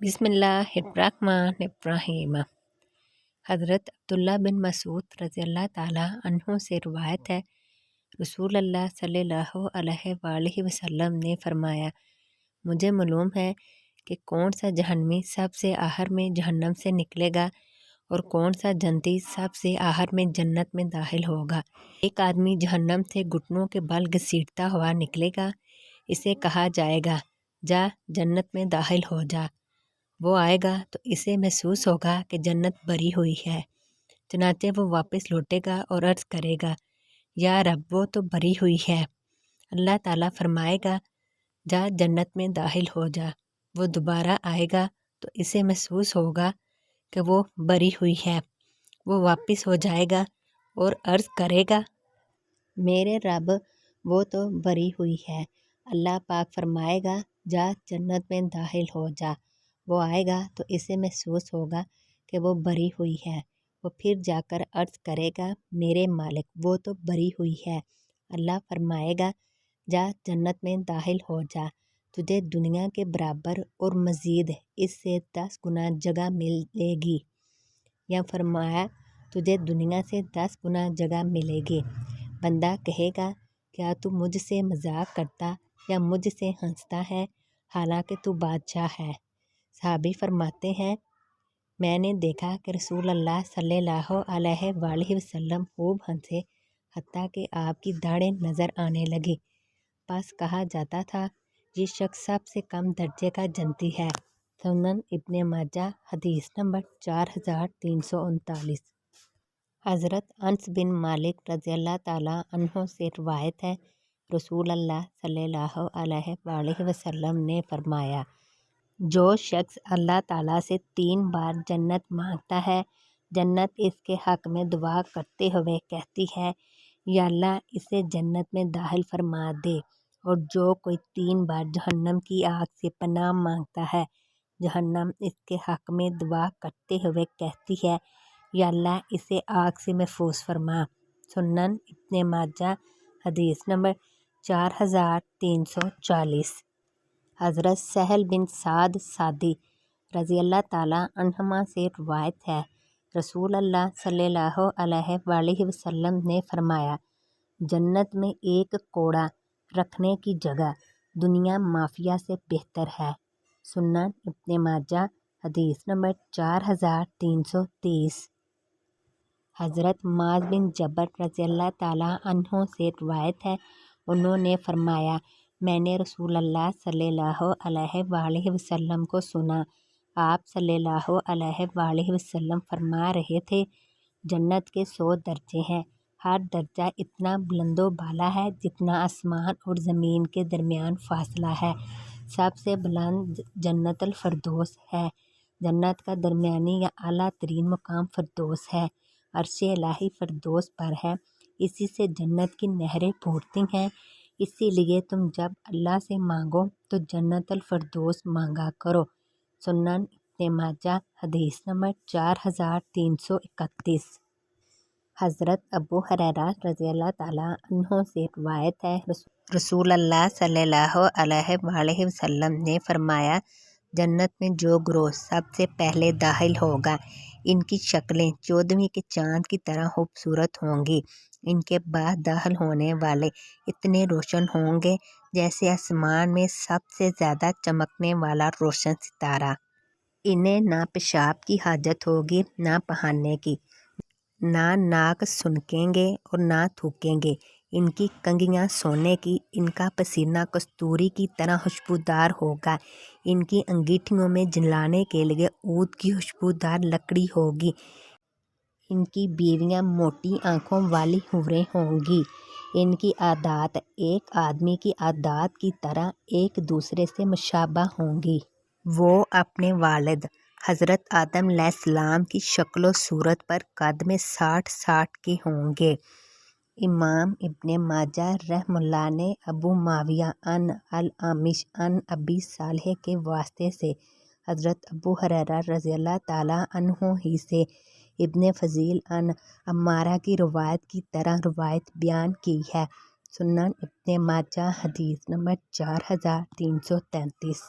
बिस्मिल्लाहिर्रहमानिर्रहीम। हज़रत अब्दुल्ला बिन मसूद रज़ियल्लाहु ताला अन्हु से रिवायत है, रसूलुल्लाह सल्लल्लाहु अलैहि वसल्लम ने फरमाया, मुझे मालूम है कि कौन सा जहन्नमी सबसे आखिर में जहन्नम से निकलेगा और कौन सा जन्नती सबसे आखिर में जन्नत में दाखिल होगा। एक आदमी जहन्नम से घुटनों के बल घसीटता हुआ निकलेगा। इसे कहा जाएगा, जा जन्नत में दाखिल हो जा। वो आएगा तो इसे महसूस होगा कि जन्नत भरी हुई है। चनाचे वो वापस लौटेगा और अर्ज़ करेगा, या रब वो तो भरी हुई है। अल्लाह ताला फरमाएगा, जा जन्नत में दाखिल हो जा। वो दोबारा आएगा तो इसे महसूस होगा कि वो भरी हुई है। वो वापस हो जाएगा और अर्ज़ करेगा, मेरे रब वो तो भरी हुई है। अल्लाह पाक फरमाएगा, जा जन्नत में दाखिल हो जा। वो आएगा तो इसे महसूस होगा कि वो भरी हुई है। वो फिर जाकर अर्ज़ करेगा, मेरे मालिक वो तो भरी हुई है। अल्लाह फरमाएगा, जा जन्नत में दाखिल हो जा। तुझे दुनिया के बराबर और मज़ीद इससे 10 गुना जगह मिलेगी। या फरमाया, तुझे दुनिया से 10 गुना जगह मिलेगी। बंदा कहेगा, क्या तू मुझसे मजाक करता या मुझसे हंसता है, हालांकि तू बादशाह है। सहाबी फरमाते हैं, मैंने देखा कि रसूलुल्लाह सल्लल्लाहु अलैहि वसल्लम खूब हंसे, हत्ता कि आपकी दाढ़ें नज़र आने लगी। बस कहा जाता था, ये शख्स सबसे कम दर्जे का जन्नती है। सुनन इब्ने माजा हदीस नंबर 4339। हज़रत अनस बिन मालिक रज़ियल्लाहु ताला अन्हु से रिवायत है, रसूलुल्लाह सल्लल्लाहु अलैहि वसल्लम ने फरमाया, जो शख्स अल्लाह ताला से 3 बार जन्नत मांगता है, जन्नत इसके हक़ में दुआ करते हुए कहती है, या अल्लाह इसे जन्नत में दाखिल फरमा दे। और जो कोई 3 बार जहन्नम की आग से पनाह मांगता है, जहन्नम इसके हक़ में दुआ करते हुए कहती है, या अल्लाह इसे आग से महफूज फरमा। सुनन इब्ने माजा हदीस नंबर 4340। हज़रत सहल बिन साद सादी रज़ियल्लाहु ताला अन्हुमा से रिवायत है, रसूलुल्लाह सल्लल्लाहु अलैहि वसल्लम ने फरमाया, जन्नत में एक कोड़ा रखने की जगह दुनिया माफिया से बेहतर है। सुन्नन इब्ने माजा हदीस नंबर 4330। हज़रत माज बिन जबर रज़ियल्लाहु ताला अन्हु से रिवायत है, उन्होंने फरमाया, मैंने रसूलुल्लाह सल्लल्लाहु अलैहि वसल्लम को सुना। आप सल्लल्लाहु अलैहि वसल्लम फरमा रहे थे, जन्नत के 100 दर्जे हैं। हर दर्जा इतना बुलंदो बाला है जितना आसमान और ज़मीन के दरमियान फासला है। सबसे बुलंद जन्नतुल फरदौस है। जन्नत का दरमियानी या आला तरीन मुकाम फरदौस है। अर्शे इलाही फरदौस पर है। इसी से जन्नत की नहरें फूटती हैं। इसीलिए तुम जब अल्लाह से मांगो तो जन्नतुल फरदौस मांगा करो। सुन्नन इब्ने माजा हदीस नंबर 4331। हज़रत अबू हुरैरा रज़ियल्लाहु ताला अन्हु से रिवायत है, रसूलुल्लाह सल्लल्लाहु अलैहि वसल्लम ने फरमाया, जन्नत में जो ग्रोह सबसे पहले दाखिल होगा, इनकी शक्लें 14वीं के चाँद की तरह खूबसूरत होंगी। इनके बाद दाखिल होने वाले इतने रोशन होंगे जैसे आसमान में सबसे ज़्यादा चमकने वाला रोशन सितारा। इन्हें ना पेशाब की हाजत होगी, ना पहाने की, ना नाक सुनकेंगे और ना थूकेंगे। इनकी कंघियाँ सोने की, इनका पसीना कस्तूरी की तरह खुशबूदार होगा। इनकी अंगीठियों में जलाने के लिए ऊद की खुशबूदार लकड़ी होगी। इनकी बीवियाँ मोटी आँखों वाली हुरें होंगी। इनकी आदात एक आदमी की आदात की तरह एक दूसरे से मुशाबा होंगी। वो अपने वालिद हज़रत आदम अलैहिस्सलाम की शक्ल सूरत पर कद में 60-60 के होंगे। इमाम इब्ने माजा रहमुल्लाह ने अबू माविया अन अल-आमिश अन अबी सालेह के वास्ते से हज़रत अबू हुरैरा रज़ियल्लाहु ताला अन्हु ही से इब्ने फजील अन अम्मारा की रवायत की तरह रवायत बयान की है। सुन्नन इब्ने माजा हदीस नंबर 4333।